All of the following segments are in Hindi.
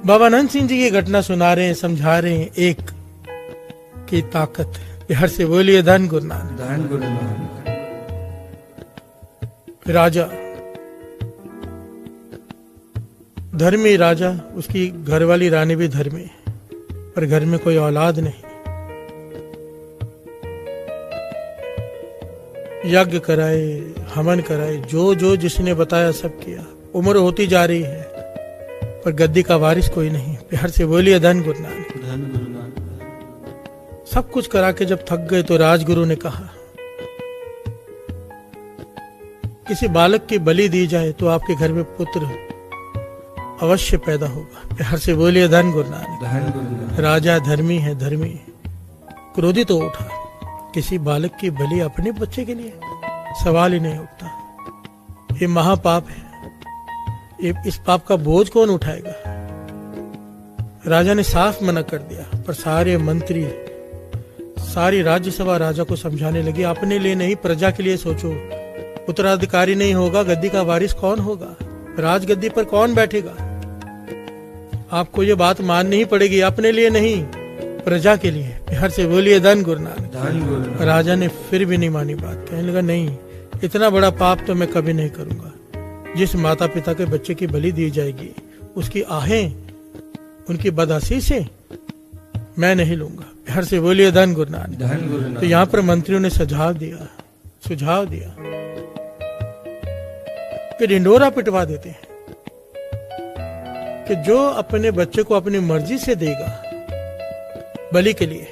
बाबा अनंत सिंह जी की घटना सुना रहे हैं, समझा रहे हैं एक की ताकत। बिहार से बोलिए धन गुरु नानक। धन गुरु नानक। राजा, धर्मी राजा, उसकी घरवाली रानी भी धर्मी, पर घर में कोई औलाद नहीं। यज्ञ कराए, हवन कराए, जो जो जिसने बताया सब किया। उम्र होती जा रही है पर गद्दी का वारिस कोई नहीं। बिहार से बोलिए धन गुरु नानक। धन गुरु नानक। सब कुछ करा के जब थक गए तो राजगुरु ने कहा, किसी बालक की बलि दी जाए तो आपके घर में पुत्र अवश्य पैदा होगा। बिहार से बोलिए धन गुरु नानक। धन गुरु नानक। राजा धर्मी है, धर्मी। क्रोधित तो उठा, किसी बालक की बलि अपने बच्चे के लिए, सवाल ही नहीं उठता। ये महापाप है, ये इस पाप का बोझ कौन उठाएगा। राजा ने साफ मना कर दिया, पर सारे मंत्री, सारी राज्यसभा राजा को समझाने लगी, अपने लिए नहीं प्रजा के लिए सोचो। उत्तराधिकारी नहीं होगा, गद्दी का वारिस कौन होगा, राजगद्दी पर कौन बैठेगा। आपको ये बात माननी ही पड़ेगी, अपने लिए नहीं प्रजा के लिए। बिहार से बोलिए धन गुरु नानक। धन गुरु नानक। राजा ने फिर भी नहीं मानी बात, कहने लगा नहीं, इतना बड़ा पाप तो मैं कभी नहीं करूंगा। जिस माता पिता के बच्चे की बलि दी जाएगी उसकी आहें, उनकी बदहसी से मैं नहीं लूंगा। बिहार से बोलिए धन गुरु नानक। धन गुरु नानक। तो यहाँ पर मंत्रियों ने सुझाव दिया कि ढिंडोरा पिटवा देते हैं कि जो अपने बच्चे को अपनी मर्जी से देगा बलि के लिए,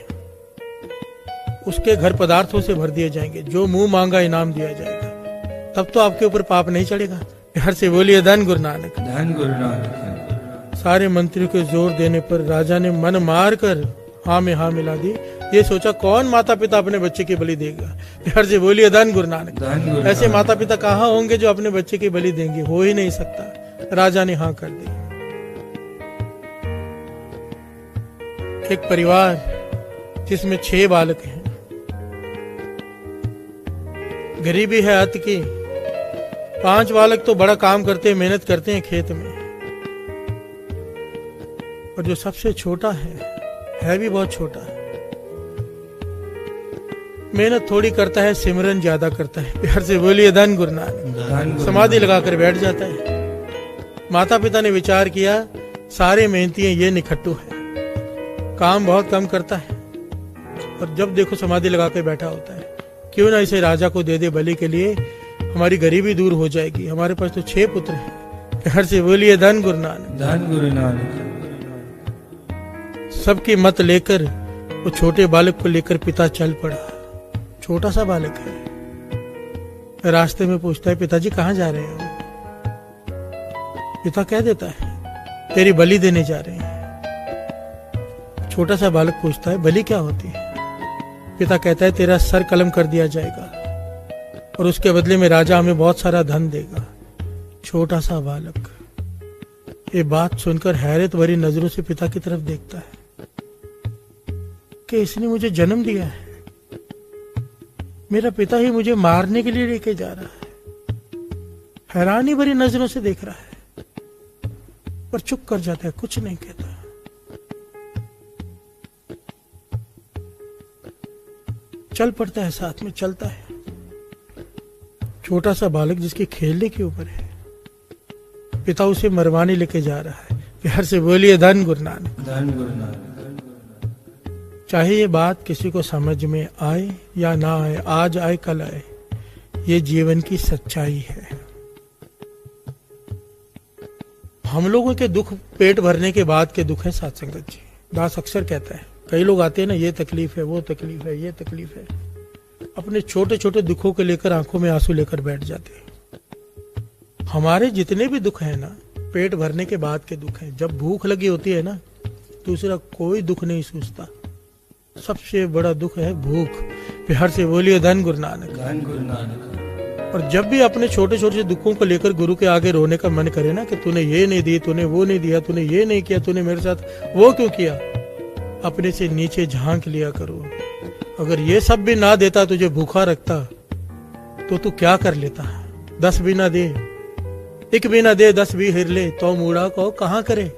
उसके घर पदार्थों से भर दिए जाएंगे, जो मुंह मांगा इनाम दिया जाएगा, तब तो आपके ऊपर पाप नहीं चढ़ेगा। बिहार से बोलिए धन गुरु नानक। धन गुरु नानक। सारे मंत्रियों के जोर देने पर राजा ने मन मार कर हाँ में हाँ मिला दी। ये सोचा कौन माता पिता अपने बच्चे की बलि देगा। बिहार से बोलिए धन गुरु नानक। ऐसे माता पिता कहाँ होंगे जो अपने बच्चे की बलि देंगे, हो ही नहीं सकता। राजा ने हाँ कर दी। एक परिवार जिसमें 6 बालक हैं, गरीबी है अत की। 5 बालक तो बड़ा काम करते हैं, मेहनत करते हैं खेत में, और जो सबसे छोटा है भी बहुत छोटा, मेहनत थोड़ी करता है, सिमरन ज्यादा करता है। बिहार से बोलिए धन गुरु नानक। समाधि लगाकर बैठ जाता है। माता पिता ने विचार किया, सारे मेहनती हैं, ये निखट्टू है, काम बहुत कम करता है, और जब देखो समाधि लगा के बैठा होता है। क्यों ना इसे राजा को दे दे बलि के लिए, हमारी गरीबी दूर हो जाएगी। हमारे पास तो 6 पुत्र हैं। बिहार से बोलिए धन गुरु नानक। धन गुरु नानक। सबकी मत लेकर वो छोटे बालक को लेकर पिता चल पड़ा। छोटा सा बालक है। रास्ते में पूछता है, पिताजी कहाँ जा रहे हो। पिता कह देता है, तेरी बलि देने जा रहे हैं। छोटा सा बालक पूछता है, बलि क्या होती है। पिता कहता है, तेरा सर कलम कर दिया जाएगा और उसके बदले में राजा हमें बहुत सारा धन देगा। छोटा सा बालक ये बात सुनकर हैरत भरी नजरों से पिता की तरफ देखता है कि इसने मुझे जन्म दिया है, मेरा पिता ही मुझे मारने के लिए लेके जा रहा है। हैरानी भरी नजरों से देख रहा है, पर चुप कर जाता है, कुछ नहीं कहता। चल पड़ता है, साथ में चलता है। छोटा सा बालक जिसके खेलने के ऊपर है, पिता उसे मरवाने लेके जा रहा है। बिहार से बोलिए धन गुरु नानक। धन गुरु नानक। चाहे ये बात किसी को समझ में आए या ना आए, आज आए कल आए, ये जीवन की सच्चाई है। हम लोगों के दुख पेट भरने के बाद के दुख है साथ संगत जी। दास अक्सर कहता है, कई लोग आते हैं ना, ये तकलीफ है, वो तकलीफ है, ये तकलीफ है, अपने छोटे छोटे दुखों को लेकर आंखों में आंसू लेकर बैठ जाते हैं। हमारे जितने भी दुख है ना, पेट भरने के बाद के दुख है। जब भूख लगी होती है ना, दूसरा कोई दुख नहीं सूझता। सबसे बड़ा दुख है भूख। बिहार से बोलिए धन गुरु नानक। धन गुरु नानक। और जब भी अपने छोटे छोटे दुखों को लेकर गुरु के आगे रोने का मन करे ना, कि तूने ये नहीं दी, तूने वो नहीं दिया, तूने ये नहीं किया, तूने मेरे साथ वो क्यों किया, अपने से नीचे झांक लिया करो। अगर ये सब भी ना देता, तुझे भूखा रखता, तो तू क्या कर लेता। 10 भी ना दे, 1 भी ना दे, 10 भी हिर ले, तो मूड़ा को कहाँ करे।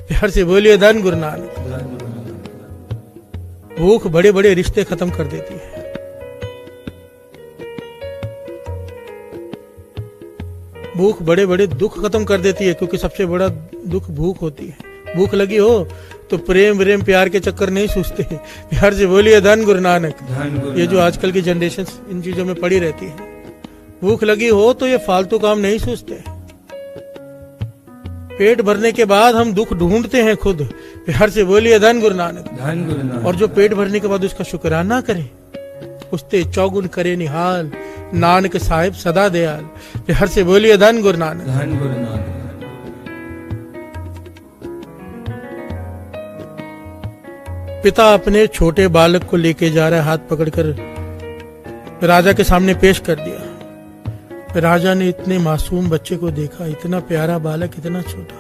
प्यार से बोलिए धन गुरु नानक। धन गुरु नानक। भूख बड़े बड़े रिश्ते खत्म कर देती है। भूख बड़े बड़े दुख खत्म कर देती है, क्योंकि सबसे बड़ा दुख भूख होती है। भूख लगी हो तो प्रेम प्रेम प्यार के चक्कर नहीं सूझते। प्यार से बोलिए धन गुरु नानक। धन गुरु ये जो आजकल की जनरेशन इन चीजों में पड़ी रहती है, भूख लगी हो तो ये फालतू काम नहीं सूझते। पेट भरने के बाद हम दुख ढूंढते हैं खुद। प्यार से बोलिए धन गुरु नानक। धन गुरु नानक। और जो पेट भरने के बाद उसका शुक्राना करे, उसते चौगुन करे निहाल, नानक साहिब सदा दयाल। प्यार से बोलिए धन गुरु नानक। धन गुरु नानक। पिता अपने छोटे बालक को लेके जा रहा है, हाथ पकड़कर राजा के सामने पेश कर दिया। राजा ने इतने मासूम बच्चे को देखा, इतना प्यारा बालक, इतना छोटा,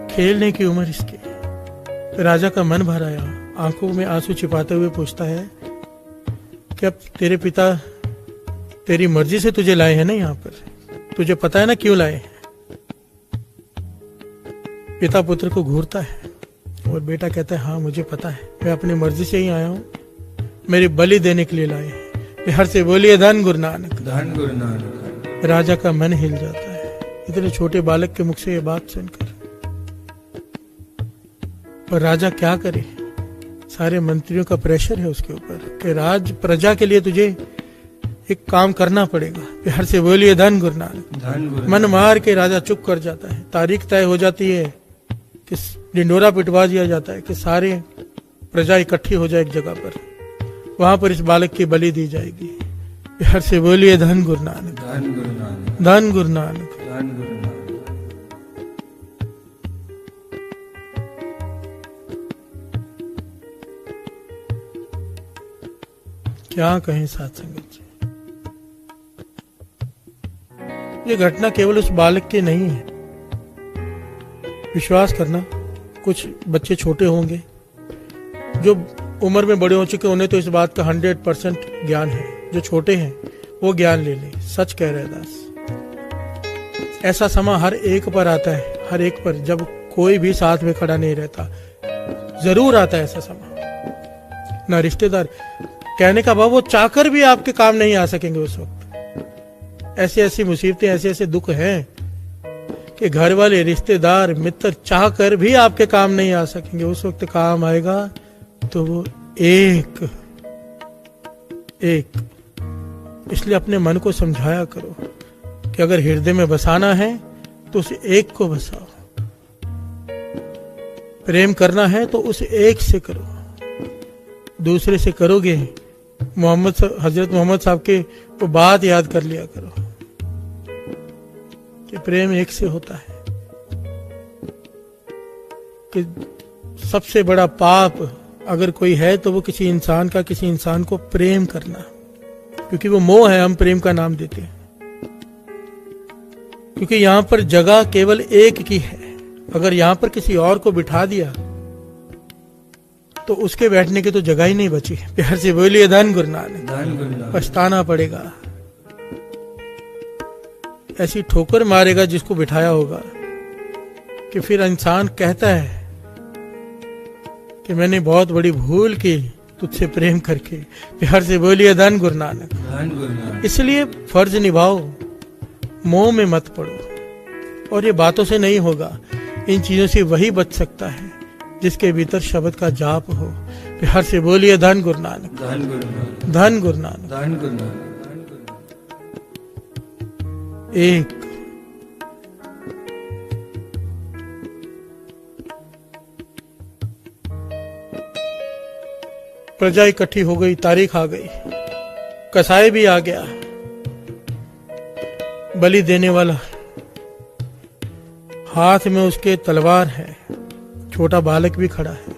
खेलने की उम्र इसकी। राजा का मन भर आया, आंखों में आंसू छिपाते हुए पूछता है कि अब तेरे पिता तेरी मर्जी से तुझे लाए हैं ना यहाँ पर, तुझे पता है ना क्यों लाए हैं? पिता पुत्र को घूरता है और बेटा कहता है हाँ मुझे पता है, मैं अपनी मर्जी से ही आया हूँ, मेरी बलि देने के लिए लाए हैं। प्यार से बोलिए धन गुरु नानक। धन गुरु नानक। राजा का मन हिल जाता है इतने छोटे बालक के मुख से ये बात सुनकर। पर राजा क्या करे, सारे मंत्रियों का प्रेशर है उसके ऊपर कि राज प्रजा के लिए तुझे एक काम करना पड़ेगा। प्यार से बोलिए धन गुरु नानक। धन गुरु। मन मार के राजा चुप कर जाता है। तारीख तय हो जाती है कि डिंडोरा पिटवा दिया जाता है कि सारे प्रजा इकट्ठी हो जाए एक जगह पर, वहां पर इस बालक की बलि दी जाएगी। प्यार से बोलिए धन गुरु नानक। धन गुरु नानक। धन गुरु नानक। धन गुरु नानक। क्या कहें साथ संगत जी, ये घटना केवल उस बालक की नहीं है। विश्वास करना, कुछ बच्चे छोटे होंगे जो उम्र में बड़े हो चुके, उन्हें तो इस बात का 100% ज्ञान है। जो छोटे हैं वो ज्ञान ले लें। सच कह रहे दास, ऐसा समय हर एक पर आता है, हर एक पर, जब कोई भी साथ में खड़ा नहीं रहता, जरूर आता है ऐसा समय। ना रिश्तेदार, कहने का भाव वो चाहकर भी आपके काम नहीं आ सकेंगे उस वक्त। ऐसी ऐसी मुसीबतें, ऐसे ऐसे दुख हैं कि घर वाले, रिश्तेदार, मित्र चाह कर भी आपके काम नहीं आ सकेंगे। उस वक्त काम आएगा तो वो एक। इसलिए अपने मन को समझाया करो कि अगर हृदय में बसाना है तो उस एक को बसाओ, प्रेम करना है तो उस एक से करो। दूसरे से करोगे, हजरत मोहम्मद साहब के वो बात याद कर लिया करो कि प्रेम एक से होता है। कि सबसे बड़ा पाप अगर कोई है तो वो किसी इंसान का, किसी इंसान को प्रेम करना, क्योंकि वो मोह है, हम प्रेम का नाम देते हैं। क्योंकि यहां पर जगह केवल एक की है। अगर यहां पर किसी और को बिठा दिया तो उसके बैठने की तो जगह ही नहीं बची। प्यार से बोलिए धन गुरु नानक। धन गुरु नानक। पछताना पड़ेगा, ऐसी ठोकर मारेगा जिसको बिठाया होगा कि फिर इंसान कहता है कि मैंने बहुत बड़ी भूल की तुझसे प्रेम करके। प्यार से बोलिए धन गुरु नानक। धन गुरु नानक। इसलिए फर्ज निभाओ, मोह में मत पड़ो। और ये बातों से नहीं होगा, इन चीजों से वही बच सकता है जिसके भीतर शब्द का जाप हो। प्यार से बोलिए धन गुरु नानक। धन गुरु नानक। धन गुरु नानक। धन गुरु नानक। एक। प्रजा इकट्ठी हो गई, तारीख आ गई, कसाई भी आ गया, बलि देने वाला, हाथ में उसके तलवार है, छोटा बालक भी खड़ा है।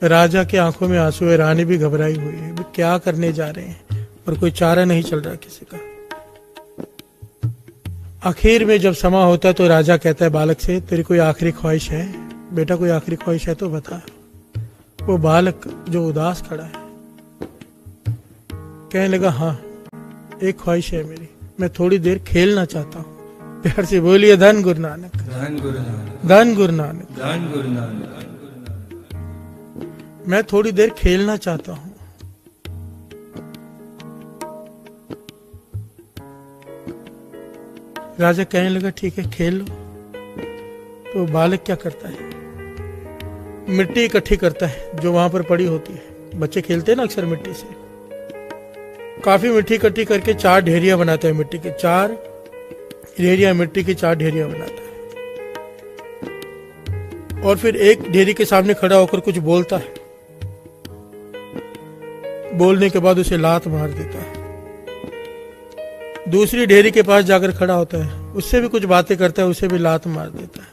राजा के आंखों में आंसू है, रानी भी घबराई हुई है, वे क्या करने जा रहे हैं, पर कोई चारा नहीं चल रहा किसी का। आखिर में जब समय होता है तो राजा कहता है बालक से, तेरी कोई आखिरी ख्वाहिश है बेटा, कोई आखिरी ख्वाहिश है तो बता। वो बालक जो उदास खड़ा है कहने लगा हाँ, एक ख्वाहिश है मेरी, मैं थोड़ी देर खेलना चाहता हूँ, प्यार से बोलिए धन गुरु नानक, धन गुरु नानक, धन गुरु नानक। धन गुरु नानक। मैं थोड़ी देर खेलना चाहता हूं। राजा कहने लगा ठीक है खेल लो। तो बालक क्या करता है, मिट्टी इकट्ठी करता है जो वहां पर पड़ी होती है। बच्चे खेलते हैं ना अक्सर मिट्टी से। काफी मिट्टी इकट्ठी करके 4 ढेरियां बनाता है मिट्टी की, 4 ढेरियां मिट्टी की 4 ढेरियां बनाता है। और फिर एक ढेरी के सामने खड़ा होकर कुछ बोलता है। बोलने के बाद उसे लात मार देता है। दूसरी ढेरी के पास जाकर खड़ा होता है, उससे भी कुछ बातें करता है, उसे भी लात मार देता है।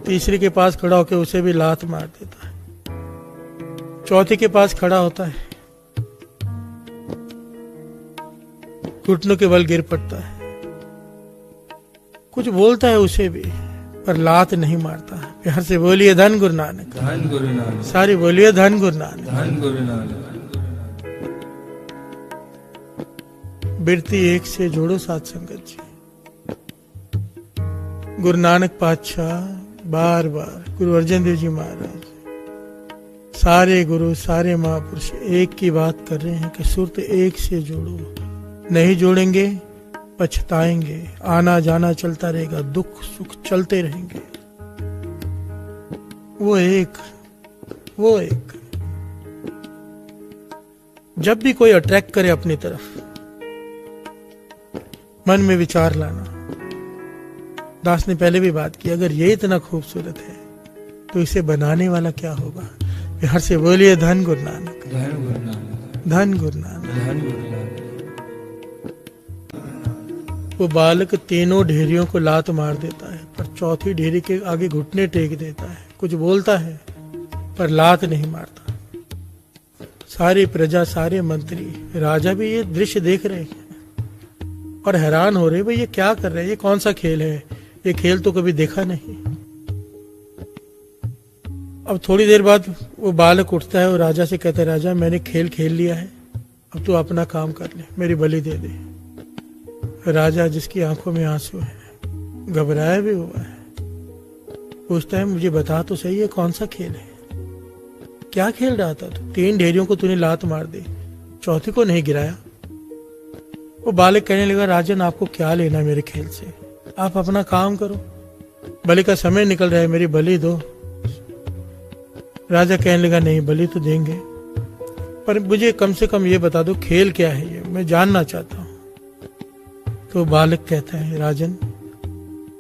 तीसरी के पास खड़ा होकर उसे भी लात मार देता है। चौथी के पास खड़ा होता है, घुटनों के बल गिर पड़ता है। कुछ बोलता है उसे भी, पर लात नहीं मारता। प्यार से बोलिए धन गुरु नानक, धन गुरु नानक, सारी बोलिए धन गुरु नानक। धन गुरु नानक। बिरती एक से जोड़ो साथ संगत जी। गुरु नानक पातशाह बार बार, गुरु अर्जन देव जी महाराज, सारे गुरु सारे महापुरुष एक की बात कर रहे हैं कि सुरत एक से जोड़ो। नहीं जोड़ेंगे पछताएंगे, आना जाना चलता रहेगा, दुख सुख चलते रहेंगे। वो एक जब भी कोई अट्रैक्ट करे अपनी तरफ, मन में विचार लाना। दास ने पहले भी बात की, अगर ये इतना खूबसूरत है तो इसे बनाने वाला क्या होगा। हर से बोलिए धन गुरु नानक, धन गुरु नानक, धन गुरु नानक। धन गुरु नानक। वो बालक तीनों ढेरियों को लात मार देता है, पर चौथी ढेरी के आगे घुटने टेक देता है। कुछ बोलता है पर लात नहीं मारता। सारी प्रजा, सारे मंत्री, राजा भी ये दृश्य देख रहे हैं और हैरान हो रहे, भाई ये क्या कर रहे हैं, ये कौन सा खेल है, ये खेल तो कभी देखा नहीं। अब थोड़ी देर बाद वो बालक उठता है और राजा से कहता है, राजा मैंने खेल खेल लिया है, अब तू अपना काम कर ले, मेरी बलि दे दे। राजा जिसकी आंखों में आंसू है, घबराया भी हुआ है, पूछता है मुझे बता तो सही, ये कौन सा खेल है, क्या खेल रहा था तू? 3 ढेरियों को तूने लात मार दी, चौथी को नहीं गिराया। वो बालक कहने लगा, राजन आपको क्या लेना मेरे खेल से, आप अपना काम करो, बलि का समय निकल रहा है, मेरी बलि दो। राजा कहने लगा, नहीं बलि तो देंगे, पर मुझे कम से कम ये बता दो खेल क्या है, ये मैं जानना चाहता हूं। तो बालक कहता है, राजन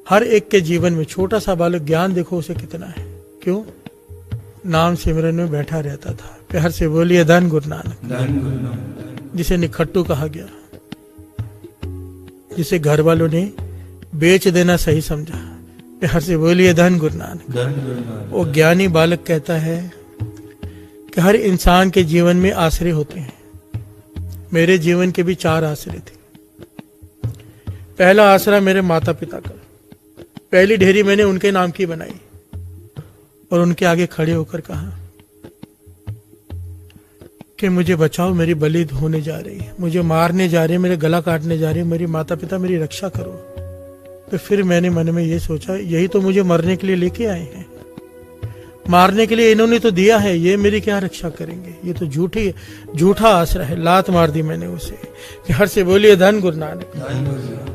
हर एक के जीवन में, छोटा सा बालक, ज्ञान देखो उसे कितना है, क्यों? नाम सिमरन में बैठा रहता था। प्यार से बोलिए धन गुरु नानक, धन गुरु नानक। जिसे निखट्टू कहा गया, जिसे घर वालों ने बेच देना सही समझा। प्यार से बोलिए धन गुरु नानक, धन गुरु नानक। वो ज्ञानी बालक कहता है कि हर इंसान के जीवन में आश्रय होते हैं। मेरे जीवन के भी 4 आश्रय थे। पहला आसरा मेरे माता पिता का, पहली ढेरी मैंने उनके नाम की बनाई और उनके आगे खड़े होकर कहा कि मुझे बचाओ, मेरी बलि होने जा रही है, मुझे मारने जा रहे हैं, मेरे गला काटने जा रहे हैं, मेरी माता पिता मेरी रक्षा करो। तो फिर मैंने मन में ये सोचा, यही तो मुझे मरने के लिए लेके आए हैं, मारने के लिए इन्होंने तो दिया है, ये मेरी क्या रक्षा करेंगे, ये तो झूठा आसरा है। लात मार दी मैंने उसे। कि हर से बोलिए धन गुरु नानक, धन गुरु नानक।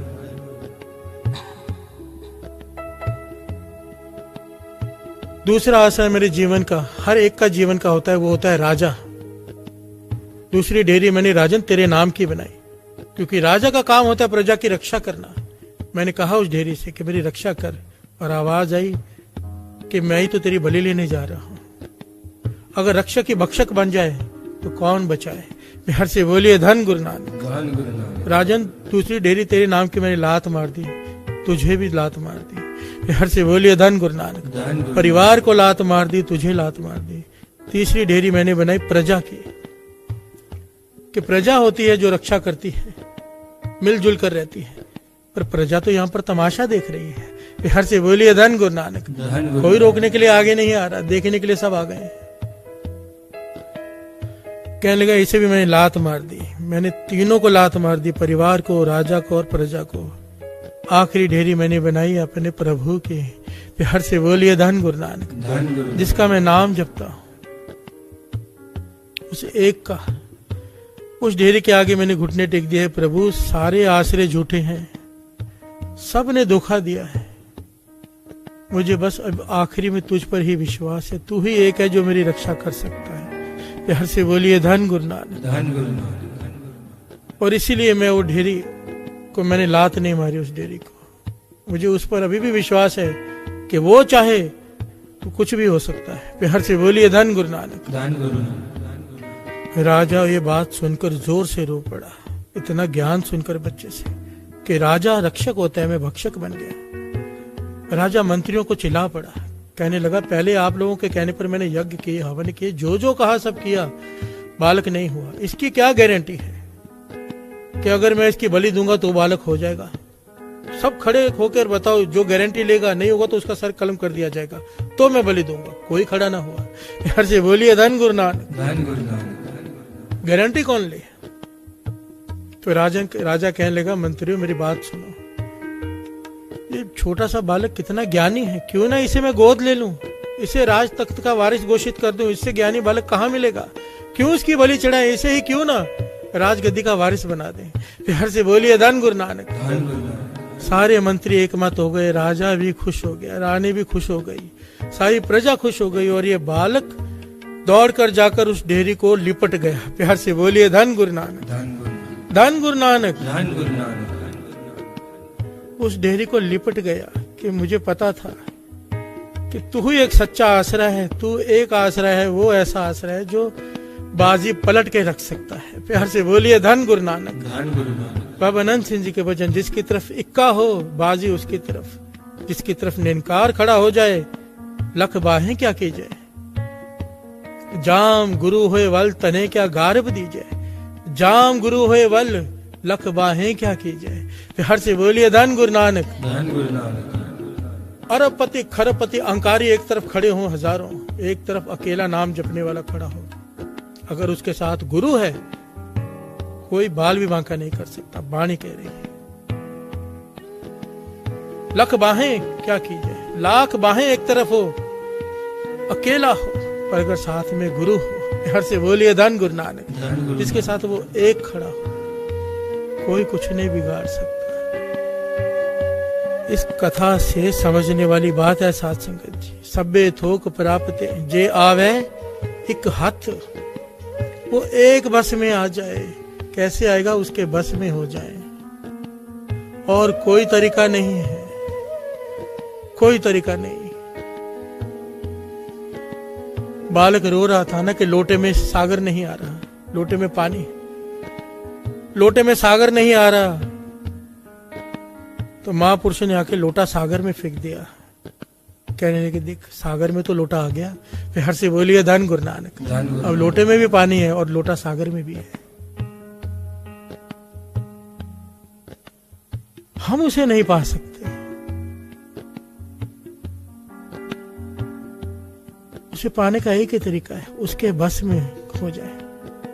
दूसरा आश्रय मेरे जीवन का, हर एक का जीवन का होता है, वो होता है राजा। दूसरी डेयरी मैंने राजन तेरे नाम की बनाई, क्योंकि राजा का काम होता है प्रजा की रक्षा करना। मैंने कहा उस डेयरी से कि मेरी रक्षा कर, और आवाज आई कि मैं ही तो तेरी बलि लेने जा रहा हूं। अगर रक्षक की भक्षक बन जाए तो कौन बचाए। बिहार से बोलिए धन गुरु नानक, धन गुरु नानक। राजन दूसरी डेयरी तेरे नाम की मैंने लात मार दी, तुझे भी लात मार दी। बिहार से बोलिए धन गुरु नानक, धन गुरु। परिवार को लात मार दी, तुझे लात मार दी। तीसरी डेयरी मैंने बनाई प्रजा की, कि प्रजा होती है जो रक्षा करती है, मिलजुल कर रहती है, पर प्रजा तो यहाँ पर तमाशा देख रही है। बिहार से बोलिए धन गुरु नानक, धन गुरु। कोई रोकने के लिए आगे नहीं आ रहा, देखने के लिए सब आ गए। कहने लगा इसे भी मैंने लात मार दी, मैंने तीनों को लात मार दी, परिवार को, राजा को और प्रजा को। आखिरी ढेरी मैंने बनाई अपने प्रभु के, प्यार से बोलिए धन गुरु नानक। धन गुरु नानक। जिसका मैं नाम जपता हूं उस एक का, उस ढेरी के आगे मैंने घुटने टेक दिए है। प्रभु सारे आश्रय झूठे हैं, सब ने धोखा दिया है, मुझे बस अब आखिरी में तुझ पर ही विश्वास है। तू ही एक है जो मेरी रक्षा कर सकता है। प्यार से बोलिए धन गुरु नानक। धन गुरु नानक। और इसीलिए मैं वो ढेरी को मैंने लात नहीं मारी, उस ढेरी को। मुझे उस पर अभी भी विश्वास है कि वो चाहे तो कुछ भी हो सकता है। प्यार से बोलिए धन गुरु नानक। धन गुरु नानक। राजा ये बात सुनकर जोर से रो पड़ा, इतना ज्ञान सुनकर बच्चे से कि राजा रक्षक होता है, मैं भक्षक बन गया। राजा मंत्रियों को चिल्ला पड़ा, कहने लगा पहले आप लोगों के कहने पर मैंने यज्ञ किए, हवन किए, जो जो कहा सब किया, बालक नहीं हुआ। इसकी क्या गारंटी है कि अगर मैं इसकी बलि दूंगा तो बालक हो जाएगा? सब खड़े होकर बताओ, जो गारंटी लेगा, नहीं होगा तो उसका सर कलम कर दिया जाएगा, तो मैं बलि दूंगा। कोई खड़ा ना हुआ। यार से बोलिए धन गुरु नानक। धन गुरु नानक। गारंटी कौन ले? तो राजा कहने लगा, मंत्रियों मेरी बात सुनो, ये छोटा सा बालक कितना ज्ञानी है, क्यों ना इसे मैं गोद ले लूं, इसे राज तख्त का वारिस घोषित कर दूं। इससे ज्ञानी बालक कहाँ मिलेगा? क्यों इसकी बलि चढ़ाए? इसे ही क्यों ना राजगद्दी का वारिस बना दें। प्यार से बोलिए धन गुरु नानक। धन गुरु नानक। सारे मंत्री एकमत हो गए, राजा भी खुश हो गया, रानी भी खुश हो गई, सारी प्रजा खुश हो गई, और ये बालक दौड़कर जाकर उस ढेरी को लिपट गया। प्यार से बोलिए धन गुरु नानक। धन गुरु नानक। धन गुरु नानक। धन गुरु नानक। उस ढेरी को लिपट गया कि मुझे पता था कि तू ही एक सच्चा आश्रय है, तू एक आश्रय है, वो ऐसा आश्रय है जो बाजी पलट के रख सकता है। प्यार से बोलिए धन गुरु नानक। धन गुरु नानक। बाबा अनंत सिंह जी के वचन, जिसकी तरफ इक्का हो बाजी उसकी तरफ, जिसकी तरफ निनकार खड़ा हो जाए लख बाहें क्या की जाए। जाम गुरु होए वल तने क्या गारब दीजिए, जाम गुरु होए वल लख बाहें क्या की जाए। प्यार से बोलिए धन गुरु नानक। धन गुरु नानक। अरबपति खरबपति अहंकारी एक तरफ खड़े हों हजारों, एक तरफ अकेला नाम जपने वाला खड़ा हो, अगर उसके साथ गुरु है कोई बाल भी बांका नहीं कर सकता। वाणी कह रही है, लख बाहें क्या कीजिए, लाख बाहें एक तरफ हो, अकेला हो, पर अगर साथ में गुरु हो। प्यार से बोलिए धन गुरु नानक। धन गुरु जिसके साथ वो एक खड़ा हो, कोई कुछ नहीं बिगाड़ सकता। इस कथा से समझने वाली बात है साथ संगत जी, सब्बे थोक प्राप्त जे आवे एक हाथ, वो एक बस में आ जाए। कैसे आएगा? उसके बस में हो जाए, और कोई तरीका नहीं है, कोई तरीका नहीं। बालक रो रहा था ना कि लोटे में सागर नहीं आ रहा, लोटे में पानी, लोटे में सागर नहीं आ रहा, तो महापुरुष ने आके लोटा सागर में फेंक दिया, कहने लगे देख सागर में तो लोटा आ गया। प्यार से बोलिए धन गुरु नानक। धन गुरु अब लोटे में भी पानी है और लोटा सागर में भी है, हम उसे नहीं पा सकते। उसे पाने का एक ही तरीका है, उसके बस में हो जाए,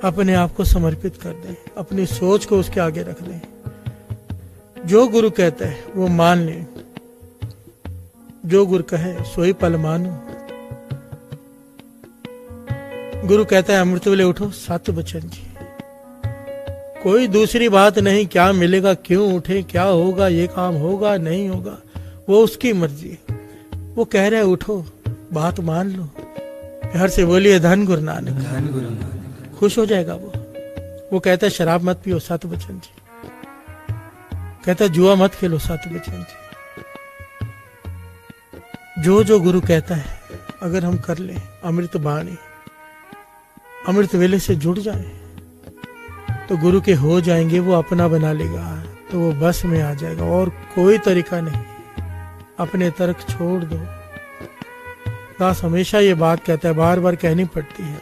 अपने आप को समर्पित कर दे, अपनी सोच को उसके आगे रख दे। जो गुरु कहता है वो मान ले, जो गुरु कहे सोई पल मानो। गुरु कहता है अमृत वेले उठो, सत बचन जी, कोई दूसरी बात नहीं। क्या मिलेगा, क्यों उठे, क्या होगा, ये काम होगा नहीं होगा, वो उसकी मर्जी। वो कह रहा है उठो, बात मान लो। प्यार से बोलिए धन गुरु नानक। धन गुरु नानक। खुश हो जाएगा वो कहता है शराब मत पियो, सत बचन जी। कहता है जुआ मत खेलो, सत बचन जी। जो जो गुरु कहता है अगर हम कर ले, अमृत बाणी, अमृत वेले से जुड़ जाए तो गुरु के हो जाएंगे, वो अपना बना लेगा, तो वो बस में आ जाएगा, और कोई तरीका नहीं। अपने तर्क छोड़ दो। दास हमेशा ये बात कहता है, बार बार कहनी पड़ती है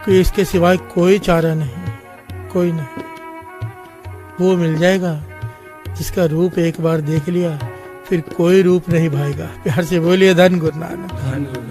कि इसके सिवाय कोई चारा नहीं, कोई नहीं। वो मिल जाएगा जिसका रूप एक बार देख लिया फिर कोई रूप नहीं भाएगा। प्यार से बोलिए धन गुरु नानक। धन गुरु